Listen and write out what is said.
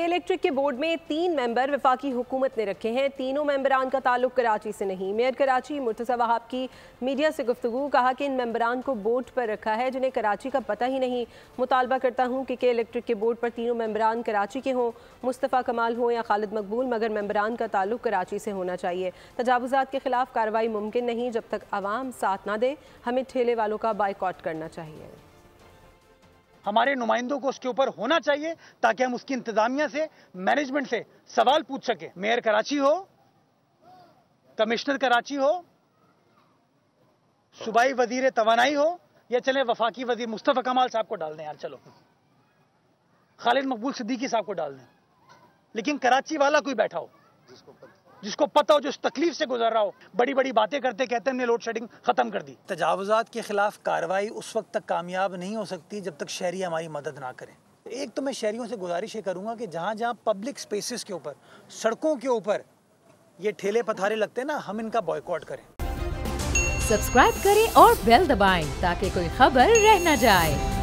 Electric के board में 3 member वफाकी हुकूमत ने रखे हैं। तीनों मेंबरान का ताल्लुक कराची से नहीं। मेयर कराची मुर्तज़ा वहाब की मीडिया से गुफ्तगू, कहा कि इन मेंबरान को बोर्ड पर रखा है जिन्हें कराची का पता ही नहीं। मुतालबा करता हूँ कि इलेक्ट्रिक के बोर्ड पर तीनों मेंबरान कराची के हों, मुस्तफ़ा कमाल हो या खालिद मकबूल, मगर मेंबरान का ताल्लुक कराची से होना चाहिए। तजावुज़ात के खिलाफ कार्रवाई मुमकिन नहीं जब तक आवाम साथ ना दे। हमें ठेले वालों का बाइकॉट करना चाहिए। हमारे नुमाइंदों को उसके ऊपर होना चाहिए ताकि हम उसकी इंतजामिया से, मैनेजमेंट से सवाल पूछ सके। मेयर कराची हो, कमिश्नर कराची हो, सूबाई वजीर तवानाई हो, या चले वफाकी वजीर मुस्तफ़ा कमाल साहब को डाल दें यार, चलो खालिद मकबूल सिद्दीकी साहब को डाल दें, लेकिन कराची वाला कोई बैठा हो जिसको पता हो, जो इस तकलीफ से गुजर रहा हो। बड़ी बड़ी बातें करते कहते हैं हमने लोड शेडिंग खत्म कर दी। तजावुज़ात के खिलाफ कार्रवाई उस वक्त तक कामयाब नहीं हो सकती जब तक शहरी हमारी मदद ना करें। एक तो मैं शहरियों से गुजारिश करूंगा कि जहां जहां पब्लिक स्पेसेस के ऊपर, सड़कों के ऊपर ये ठेले पथारे लगते हैं ना, हम इनका बॉयकॉट करें। सब्सक्राइब करें और बेल दबाएं ताकि कोई खबर रह न जाए।